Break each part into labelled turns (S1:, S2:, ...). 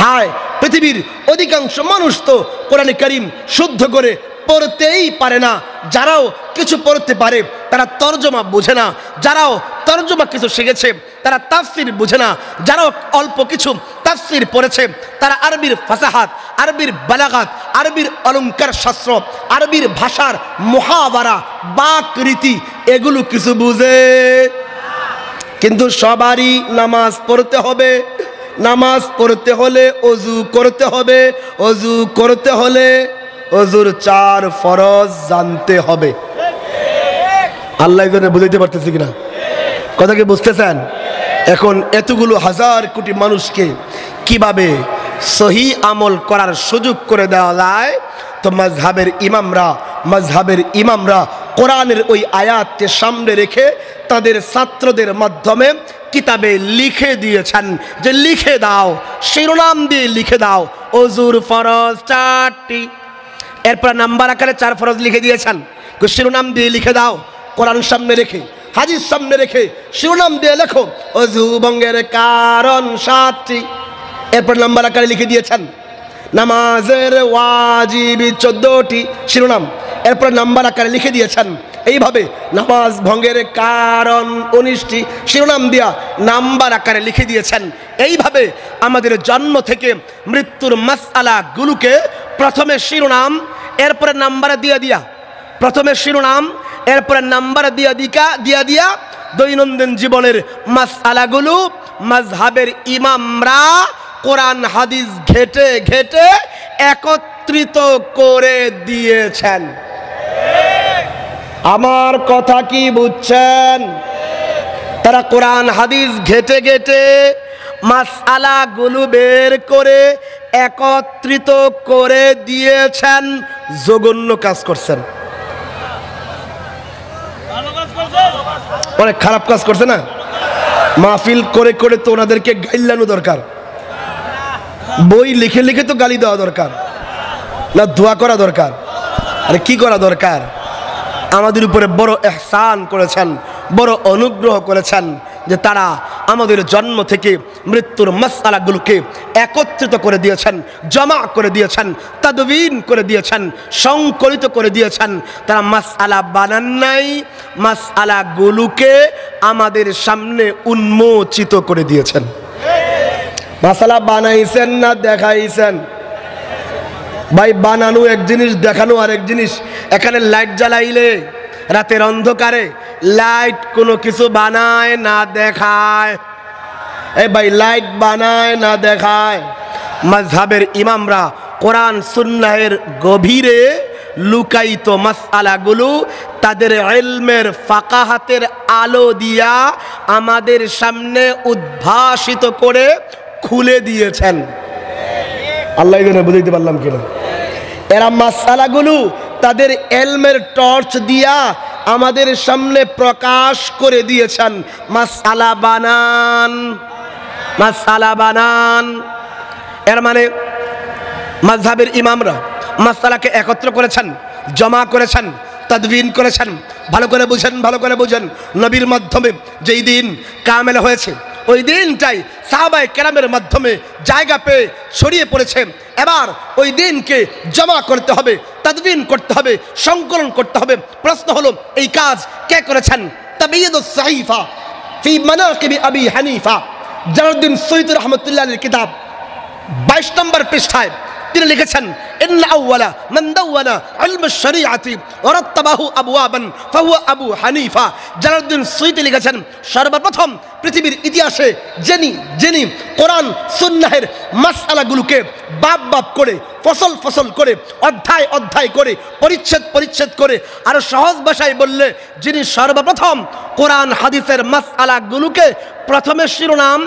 S1: হায়, পৃথিবীর অধিকাংশ মানুষ তো কোরআন কারীম শুদ্ধ করে পড়তেই পারে না। যারাও কিছু পড়তে পারে তারা তরজমা বোঝে না, যারাও তরজমা কিছু শিখেছে তারা তাফসির বোঝে না, যারাও অল্প কিছু তাফসির পড়েছে তারা আরবির ফাসাহাত, আরবির বালাগাত, আরবির অলঙ্কার শাস্ত্র, আরবির ভাষার মুহাওয়ারা, বাক রীতি এগুলো কিছু বুঝে। কিন্তু সবারই নামাজ পড়তে হবে, নামাজ পড়তে হলে অজু করতে হবে, অজু করতে হলে অজুর 4 ফরজ জানতে হবে। আল্লাহ জানে বুঝাইতে পারতেছি কিনা, কথা কি বুঝতেছেন? এখন এতগুলো হাজার কোটি মানুষকে কিভাবে সহি আমল করার সুযোগ করে দেওয়া যায়? তো মাযহাবের ইমামরা কোরআনের ওই আয়াতকে সামনে রেখে তাদের ছাত্রদের মাধ্যমে কিতাবে লিখে দিয়েছেন যে লিখে দাও, শিরোনাম দিয়ে লিখে দাও অজুর ফরজ 4টি। এরপর নাম্বার আকারে 4 ফরজ লিখে দিয়েছেন, শিরোনাম দিয়ে লিখে দাও। কোরআন সামনে রেখে, হাদিস সামনে রেখে শিরোনাম দিয়ে লেখো অজু ভঙ্গের কারণ 7টি। এরপর নাম্বার আকারে লিখে দিয়েছেন নামাজের ওয়াজিব 14টি, শিরোনাম। এরপর নাম্বার আকারে লিখে দিয়েছেন এইভাবে নামাজ ভঙ্গের কারণ 19টি, শিরোনাম দিয়া নাম্বার আকারে লিখে দিয়েছেন। এইভাবে আমাদের জন্ম থেকে মৃত্যুর মাসআলাগুলোকে প্রথমে শিরোনাম এরপরে নাম্বারে দিয়া প্রথমে শিরোনাম এরপরে নাম্বার দিয়া দৈনন্দিন জীবনের মাসআলাগুলো মাযহাবের ইমামরা কোরআন হাদিস ঘেটে ঘেটে একত্রিত করে দিয়েছেন। আমার কথা কি বুঝছেন? তারা কোরআন হাদিস ঘেটে ঘেটে মাসআলাগুলো বের করে একত্রিত করে দিয়েছেন। জঘন্য কাজ করছেন, অনেক খারাপ কাজ করছে না? মাহফিল করে করে তো ওনাদেরকে গাইলানো দরকার, বই লিখে লিখে তো গালি দেওয়া দরকার না, দোয়া করা দরকার। আরে কি করা দরকার? আমাদের উপরে বড় ইহসান করেছেন, বড় অনুগ্রহ করেছেন যে তারা আমাদের জন্ম থেকে মৃত্যুর মাসআলাগুলোকে একত্রিত করে দিয়েছেন, জমা করে দিয়েছেন, তাদবিন করে দিয়েছেন, সংকলিত করে দিয়েছেন। তারা মাসআলা বানান নাই, মাসআলাগুলোকে আমাদের সামনে উন্মোচিত করে দিয়েছেন। মাসআলা বানাইছেন না দেখাইছেন? ভাই বানানো এক জিনিস, দেখানো আরেক জিনিস। এখানে লাইট জ্বালাইলে রাতের অন্ধকারে লাইট কোনো কিছু বানায় না দেখায়। এই ভাই লাইট বানায় না দেখায়। মাযহাবের ইমামরা কোরআন সুন্নাহের গভীরে লুকায়িত মাসআলাগুলো তাদের ইলমের ফাকাহাতের আলো দিয়া আমাদের সামনে উদ্ভাসিত করে খুলে দিয়েছেন। আল্লাহ জানে বুঝাইতে পারলাম কিনা। এরা মাসআলাগুলো তাদের ইলমের টর্চ দিয়া আমাদের সামনে প্রকাশ করে দিয়েছেন। মাসআলা বানান, মাসআলা বানান। এর মানে মাযহাবের ইমামরা মাসআলাকে একত্র করেছেন, জমা করেছেন, তাদবিন করেছেন। ভালো করে বুঝেন, ভালো করে বুঝেন। নবীর মাধ্যমে যেই দিন কামেল হয়েছে ওই দিনটাই সাহাবায়ে কেরামের মাধ্যমে জায়গা পেয়ে ছড়িয়ে পড়েছে। এবার ওই দিনকে জমা করতে হবে, তাদবিন করতে হবে, সংকলন করতে হবে। প্রশ্ন হলো এই কাজ কে করেছেন? তাবিয়ুস সাহিফা ফি মানাকিব আবি হানিফা, জালালউদ্দিন সৈয়দ রাহমাতুল্লাহির কিতাব 22 নম্বর পৃষ্ঠায় তিনি লিখেছেন ইন্না আউওয়ালা মান দাওয়ানা ইলমুশ শরীআতি ওয়া রাত্তাবাহু আবওয়াবান ফাহুয়া আবু হানিফা। জালালউদ্দিন সৈয়দ লিখেছেন সর্বপ্রথম পৃথিবীর ইতিহাসে যিনি কোরআন সুন্নাহের মাসআলাগুলোকে বাব করে, ফসল ফসল করে, অধ্যায় অধ্যায় করে, পরিচ্ছেদ পরিচ্ছেদ করে, আরো সহজ ভাষায় বললে যিনি সর্বপ্রথম কোরআন হাদিসের মাসআলাগুলোকে প্রথমে শিরোনাম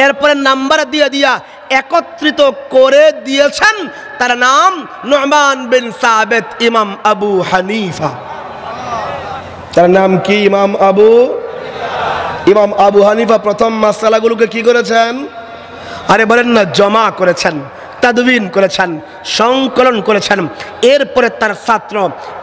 S1: এরপরে নাম্বার দিয়া একত্রিত করে দিয়েছেন, তার নাম নু'মান বিন সাবিত, ইমাম আবু হানিফা। তার নাম কি? ইমাম আবু হানিফা প্রথম মাসআলাগুলোকে কি করেছেন? আরে বলেন না, জমা করেছেন। তাদবিন করেছেন, সংকলন করেছেন। এরপরে তার ছাত্র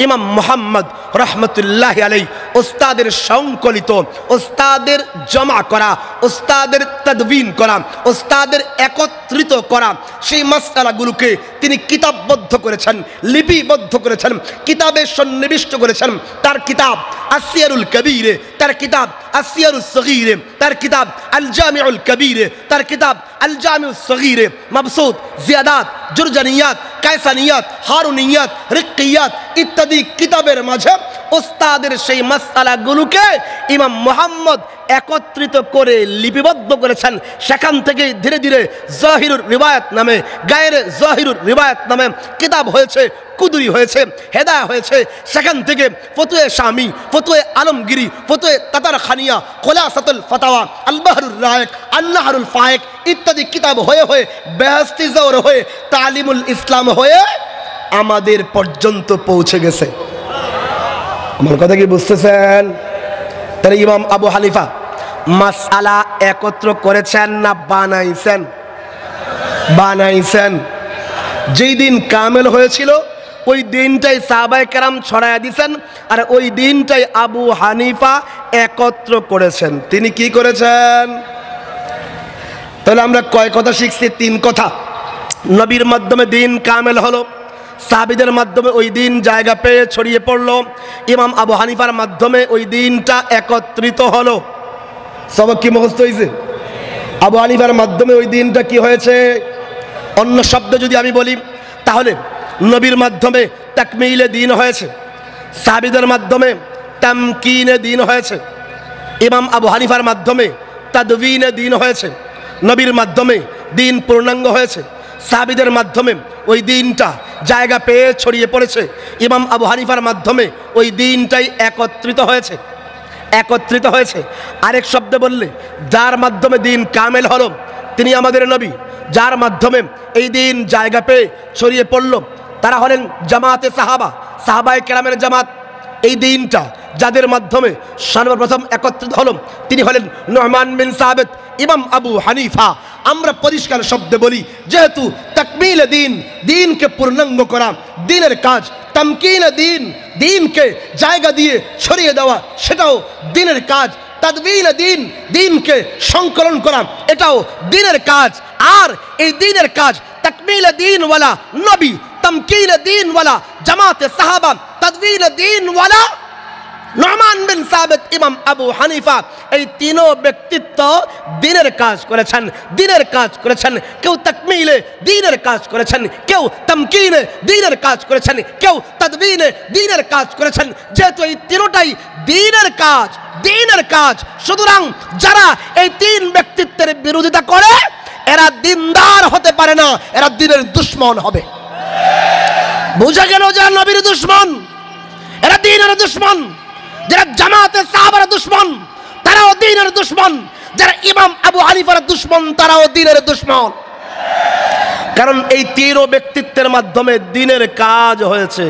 S1: ইমাম মুহাম্মদ রহমতুল্লাহি আলাইহি ওস্তাদের সংকলিত, ওস্তাদের জমা করা, ওস্তাদের তাদবিন করা, ওস্তাদের একত্রিত করা সেই মাসআলাগুলোকে তিনি কিতাববদ্ধ করেছেন, লিপিবদ্ধ করেছেন, কিতাবে সন্নিবিষ্ট করেছেন। তার কিতাব আসিয়ারুল কবীরে, তার কিতাব আসিয়ারুস সগীরে, তার কিতাব আল জামিউল কবীরে, তার কিতাব আল জামিউস সগীরে মাবসুত জিয়াদাত, জুরজানিয়াত, কায়সানিয়াত, হারুনিয়াত, রিক্কিয়াত ইত্যাদি কিতাবের মাঝে ওস্তাদের সেই মাসআলাগুলোকে ইমাম মুহাম্মদ একত্রিত করে লিপিবদ্ধ করেছেন। সেখান থেকে ধীরে ধীরে জাহিরুর রিওয়ায়াত নামে, গায়রে জাহিরুর রিওয়ায়াত নামে কিতাব হয়েছে, কুদুরি হয়েছে, হেদায়া হয়েছে। সেখান থেকে ফতুয়ে শামি, ফতুয়ে আলমগিরি, ফতুয়ে তাতার খানিয়া, খোলাসাতুল ফাতাওয়া, আল বাহরুর রায়েক, আন-নাহরুল ফায়েক ইত্যাদি কিতাব হয়ে হয়ে বেহেশতি জওর হয়ে তালিমুল ইসলাম হয়ে আমাদের পর্যন্ত পৌঁছে গেছে। আমার কথা কি বুঝতেছেন? তাহলে ইমাম আবু হানিফা মাসআলা একত্র করেছেন না বানাইছেন? বানাইছেন। যেই দিন কামেল হয়েছিল ওই দিনটাই সাহাবায়ে কেরাম ছড়ায়া দিয়েছেন, আর ওই দিনটাই আবু হানিফা একত্র করেছেন। তিনি কি করেছেন? তাহলে আমরা কয় কথা শিখছি? 3 কথা। নবীর মাধ্যমে দিন কামেল হলো, সাহাবীদের মাধ্যমে ওই দিন জায়গা পেয়ে ছড়িয়ে পড়লো, ইমাম আবু হানিফার মাধ্যমে ওই দিনটা একত্রিত হলো। সবক কি মুখস্থ হয়েছে? আবু হানিফার মাধ্যমে ওই দিনটা কি হয়েছে? অন্য শব্দ যদি আমি বলি তাহলে নবীর মাধ্যমে তাকমিলে দিন হয়েছে, সাহাবীদের মাধ্যমে তামকিনে দিন হয়েছে, ইমাম আবু হানিফার মাধ্যমে তাদবিনে দিন হয়েছে। নবীর মাধ্যমে দিন পূর্ণাঙ্গ হয়েছে, সাহাবীদের মাধ্যমে ওই দিনটা জায়গা পেয়ে ছড়িয়ে পড়েছে, ইমাম আবু হানিফার মাধ্যমে ওই দিনটাই একত্রিত হয়েছে, একত্রিত হয়েছে। আরেক শব্দে বললে যার মাধ্যমে দিন কামেল হলো তিনি আমাদের নবী, যার মাধ্যমে এই দিন জায়গা পেয়ে ছড়িয়ে পড়ল তারা হলেন জামাতে সাহাবা, সাহাবায়ে কেরামের জামাত। এই দিনটা যাদের মাধ্যমে সর্বপ্রথম একত্রিত হলো তিনি হলেন নু'মান বিন সাবিত, ইমাম আবু হানিফা। আমরা পরিষ্কার শব্দে বলি, যেহেতু তাকমিল দিন, দিনকে পূর্ণাঙ্গ করা দিনের কাজ, তামকিন দিন, দিনকে জায়গা দিয়ে ছড়িয়ে দেওয়া সেটাও দিনের কাজ, তাদবিন দিন, দিনকে সংকলন করা এটাও দিনের কাজ। আর এই দিনের কাজ তাকমিল দিনওয়ালা নবী, তামকিন দিনওয়ালা জামাতে সাহাবা, তাদবিন দিনওয়ালা নু'মান বিন সাবিত, ইমাম আবু হানিফা, এই তিনও ব্যক্তিত্ব দিনের কাজ করেছেন, দিনের কাজ করেছেন। কেউ তাকমিলে দিনের কাজ করেছেন, কেউ তামকিনে দিনের কাজ করেছেন, কেউ তাদবিনে দিনের কাজ করেছেন। যেহেতু এই তিনটাই দিনের কাজ, দিনের কাজ, সুতরাং যারা এই 3 ব্যক্তিত্বের বিরোধিতা করে এরা দিনদার হতে পারে না, এরা দিনের দুশমন হবে। বুঝা গেল যারা নবীর দুশমন এরা দিনের দুশমন, যারা জামাতে সাহাবার দুশমন তারাও দ্বীনের দুশমন, যারা ইমাম আবু হানিফার দুশমন তারাও দ্বীনের দুশমন। কারণ এই 3 ব্যক্তিত্বের মাধ্যমে দ্বীনের কাজ হয়েছে।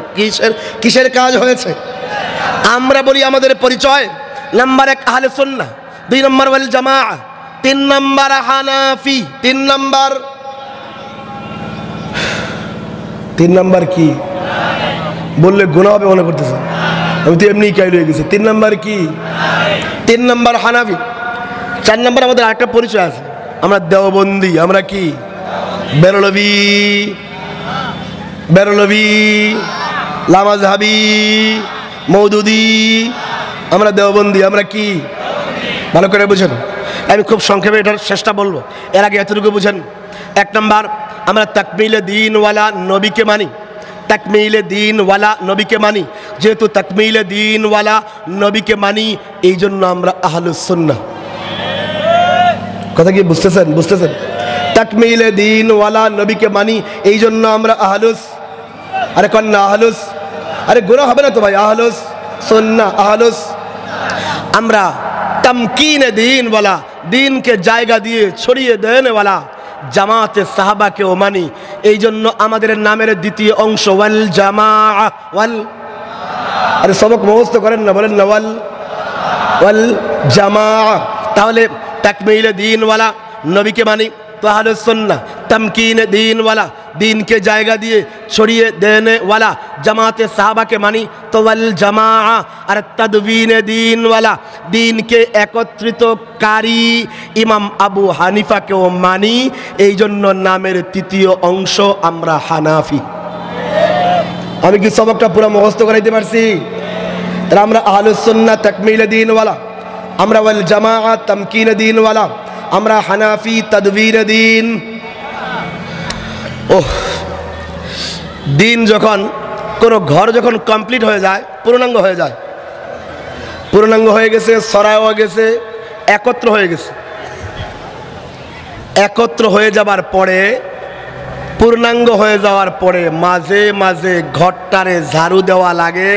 S1: কিসের কাজ হয়েছে? আমরা বলি আমাদের পরিচয়, নাম্বার 1 আহলে সুন্নাহ, 2 নম্বর ওয়াল জামাআহ, 3 নম্বর হানাফি, 3 নম্বর কি বললে গুনাহ হবে মনে করতেছে? আমি তো এমনি কাইল হয়ে গেছি। 3 নম্বর কি? 3 নম্বর হানাফি। 4 নম্বর আমাদের আরেকটা পরিচয় আছে, আমরা দেওবন্দি। আমরা কি? বেরলভি, বেরলভি, লামাজহাবি, মওদুদি, আমরা দেওবন্দি। আমরা কি? ভালো করে বুঝেন। আমি খুব সংক্ষেপে এটার চেষ্টা বলবো, এর আগে এতটুকু বুঝেন। 1 নম্বর, আমরা তাকমিলে দিনওয়ালা নবীকে মানি, তাকমিলে দিনওয়ালা নবীকে মানি। যেহেতু তাকমিলে দিনওয়ালা নবীকে মানি এই জন্য আমরা আহলুস সুন্নাহ। কথা কি বুঝতেছেন? বুঝতেছেন? তাকমিলে দিনওয়ালা নবীকে মানি এই জন্য আমরা আহলুস, আরে কন্যা আহলুস, আরে গুনাহ হবে না তো ভাই? আহলুস সুন্নাহ, আহলুস। আমরা তামকিনে দিনওয়ালা, দিনকে জায়গা দিয়ে ছড়িয়ে দেওয়ালা জামাতে সাহাবাকেও মানি। এই জন্য আমাদের নামের দ্বিতীয় অংশ ওয়াল জামাআহ, ওয়াল, আরে সবক মুখস্থ করেন না, বলেন না ওয়াল জামাআহ। তাহলে তাকমিলে দিনওয়ালা নবীকে মানি, তো আহলুস সুন্নাহ তামকিন দ্বীন ওয়ালা, দ্বীনকে জায়গা দিয়ে ছড়িয়ে দেনে ওয়ালা, জামাতে সাহাবাকে মানি তো ওয়াল জামাআ, আর তাদবিন দ্বীন ওয়ালা, দ্বীনকে একত্রিতকারী ইমাম আবু হানিফাকেও মানি। এই জন্য নামের তৃতীয় অংশ আমরা হানাফি। আমি কি সবকটা পুরো মুখস্থ করাইতে পারছি? তাহলে আমরা আহলুস সুন্নাহ তাকমিল দ্বীন ওয়ালা, আমরা ওয়াল জামাআ তামকিন দ্বীন ওয়ালা, আমরা হানাফি তাদবির দ্বীন। ওহ, দিন যখন কোনো ঘর যখন কমপ্লিট হয়ে যায়, পূর্ণাঙ্গ হয়ে যায়, পূর্ণাঙ্গ হয়ে গেছে, সরাও গেছে, একত্র হয়ে গেছে, একত্র হয়ে যাবার পরে, পূর্ণাঙ্গ হয়ে যাওয়ার পরে মাঝে মাঝে ঘরটারে ঝাড়ু দেওয়া লাগে,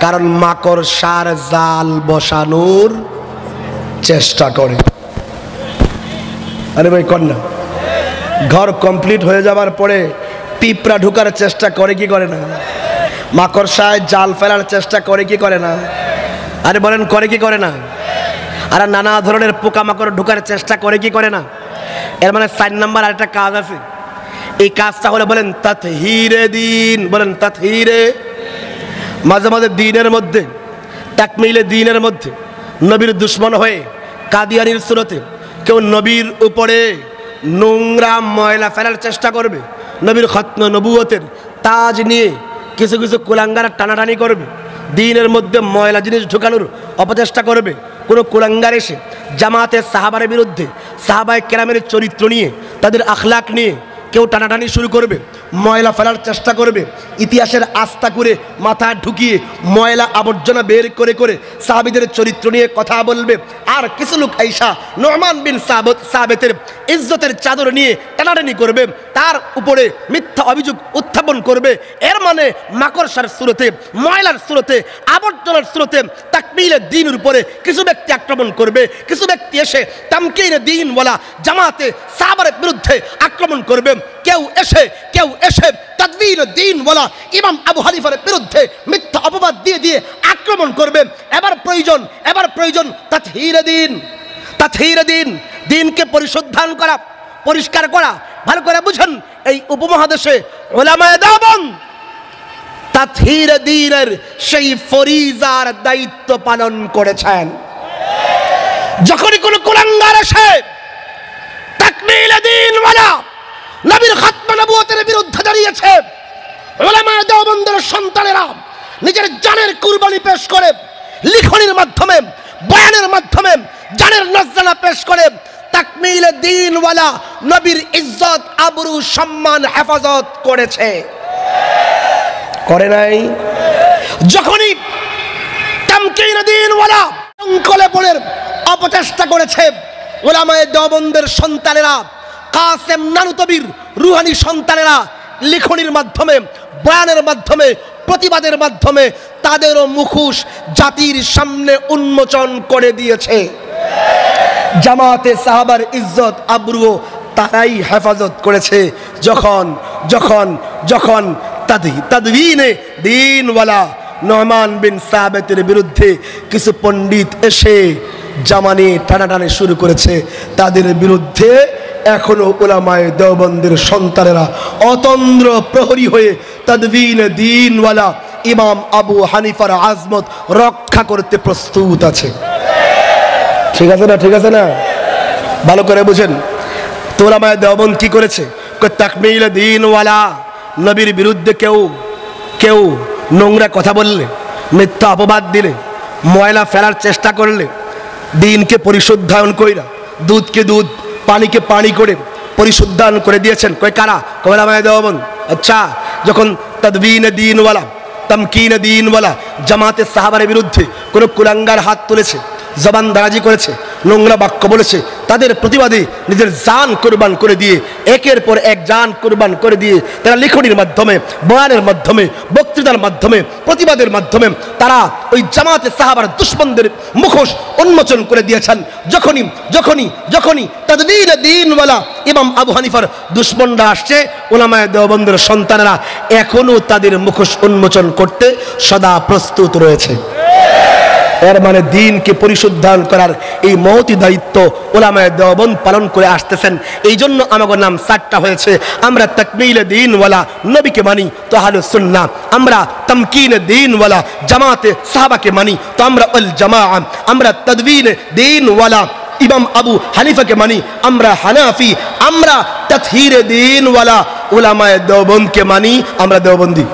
S1: কারণ মাকড়সার জাল বসানোর চেষ্টা করে। আরে ভাই কর না, ঘর কমপ্লিট হয়ে যাবার পরে পিঁপড়া ঢুকার চেষ্টা করে কি করে না? মাকড়সায় জাল ফেলার চেষ্টা করে কি করে না? আরে বলেন করে কি করে না? আর নানা ধরনের পোকামাকড় ঢুকার চেষ্টা করে কি করে না? এর মানে 4 নাম্বার আরেকটা কাজ আছে। এই কাজটা হলে বলেন তাতহীরে দ্বীন, বলেন তাতহীরে। মাঝে মাঝে দ্বীনের মধ্যে, তাকমিলে দ্বীনের মধ্যে নবীর দুশ্মন হয়ে কাদিয়ানির সুরতে কেউ নবীর উপরে নোংরা ময়লা ফেলার চেষ্টা করবে, নবীর খতম নবুয়তের তাজ নিয়ে কিছু কিছু কুলাঙ্গার টানাটানি করবে, দ্বীনের মধ্যে ময়লা জিনিস ঢুকানোর অপচেষ্টা করবে। কোনো কুলাঙ্গার এসে জামাতে সাহাবার বিরুদ্ধে, সাহাবায়ে কেরামের চরিত্র নিয়ে, তাদের আখলাক নিয়ে কেউ টানাটানি শুরু করবে, ময়লা ফেলার চেষ্টা করবে, ইতিহাসের আস্থা করে মাথা ঢুকিয়ে ময়লা আবর্জনা বের করে করে সাহাবীদের চরিত্র নিয়ে কথা বলবে। আর কিছু লোক আইসা নুমান বিন সাবেতের ইজ্জতের চাদর নিয়ে টানাটানি করবে, তার উপরে মিথ্যা অভিযোগ উত্থাপন করবে। এর মানে মাকড়সার সুরতে, ময়লার সুরতে, আবর্জনার সুরতে তাকমিলে দ্বীনের উপরে কিছু ব্যক্তি আক্রমণ করবে, কিছু ব্যক্তি এসে তামকিনে দ্বীন বলা জামাতে সাহাবার বিরুদ্ধে আক্রমণ করবে। কেউ এসে তাদবীর দ্বীন বলা ইমাম আবু হানিফার বিরুদ্ধে মিথ্যা অপবাদ দিয়ে দিয়ে আক্রমণ করবে। এবার প্রয়োজন তাতহীরে দ্বীন, তাতহীরে দ্বীন, দ্বীনকে পরিশুদ্ধান করা, পরিষ্কার করা। ভালো করে বুঝেন, এই উপমহাদেশে উলামায়ে দেওবন্দ তাতহীরে দ্বীনের সেই ফরিজার দায়িত্ব পালন করেছেন। যখনই কোনো কুলাঙ্গার আসে তাকমিলে দ্বীন ওয়ালা নবীর খতম নবুয়তের বিরুদ্ধে দাঁড়িয়েছে, উলামায়ে দেওবন্দের সন্তানেরা নিজের জানের কুরবানি পেশ করে, লিখনের মাধ্যমে, বয়ানের মাধ্যমে জানের নজরানা পেশ করে তাকমিলে দ্বীন ওয়ালা নবীর ইজ্জত, আবরু, সম্মান হেফাজত করেছে, করে নাই? যখনই তামকিনে দ্বীন ওয়ালা কলেপনের অপচেষ্টা করেছে, উলামায়ে দেওবন্দের সন্তানেরা, কাসেম নানুতবির রুহানি সন্তানেরা লিখনির মাধ্যমে, বয়ানের মাধ্যমে, প্রতিবাদের মাধ্যমে তাদেরও মুখোশ জাতির সামনে উন্মোচন করে দিয়েছে। জামাতে সাহাবার ইজ্জত, আবরু তারাই হেফাজত করেছে। যখন যখন যখন তাদবীনে দ্বীনওয়ালা নুমান বিন সাবেতের বিরুদ্ধে কিছু পণ্ডিত এসে জামানি টানাটানি শুরু করেছে, তাদের বিরুদ্ধে এখনো উলামায়ে দেওবন্দের সন্তানেরা অতন্দ্র প্রহরী হয়ে তাদবীনে দ্বীনওয়ালা ইমাম আবু হানিফার আজমত রক্ষা করতে প্রস্তুত আছে। ঠিক আছে না? ঠিক আছে না? ভালো করে বুঝেন। তো উলামায়ে দেওবন্দ কি করেছে? তাকমিলে দ্বীনওয়ালা নবীর বিরুদ্ধে কেউ নোংরা কথা বললে, মিথ্যা অপবাদ দিলে, ময়লা ফেলার চেষ্টা করলে, দ্বীনকে পরিশুদ্ধায়ন কইরা, দুধকে দুধ, পানিকে পানি করে পরিশুদ্ধায়ন করে দিয়েছেন। কই কারা? উলামায়ে দেওবন্দ। আচ্ছা, যখন তাদবীনে দ্বীনওয়ালা, তামকিনে দ্বীনওয়ালা জামাতে সাহাবার বিরুদ্ধে কোনো কুলাঙ্গার হাত তুলেছে, জবান দারাজি করেছে, নোংরা বাক্য বলেছে, তাদের প্রতিবাদে নিজের জান কুরবান করে দিয়ে, একের পর এক জান কুরবান করে দিয়ে তারা লিখনির মাধ্যমে, বয়ানের মাধ্যমে, বক্তৃতার মাধ্যমে, প্রতিবাদের মাধ্যমে তারা ওই জামাতে সাহাবার দুশমনদের মুখোশ উন্মোচন করে দিয়েছেন। যখনই তাদবীনে দ্বীনওয়ালা ইমাম আবু হানিফার দুশমনরা আসছে, উলামায়ে দেওবন্দের সন্তানেরা এখনো তাদের মুখোশ উন্মোচন করতে সদা প্রস্তুত রয়েছে। এর মানে দিনকে পরিশুদ্ধায়ন করার এই মহতি দায়িত্ব উলামায়ে দেওবন্দ পালন করে আসতেছেন। এই জন্য আমাদের নাম 4টা হয়েছে। আমরা তাকমিলে দ্বীনওয়ালা নবীকে মানি তো আহলুস সুন্নাহ, আমরা তামকিনে দ্বীনওয়ালা জামাতে সাহাবাকে মানি তো আমরা আল জামাআ, আমরা তাদবিনে দ্বীনওয়ালা ইমাম আবু হানিফাকে মানি আমরা হানাফি, আমরা তাতহিরে দ্বীনওয়ালা উলামায়ে দেওবন্দকে মানি আমরা দেওবন্দি।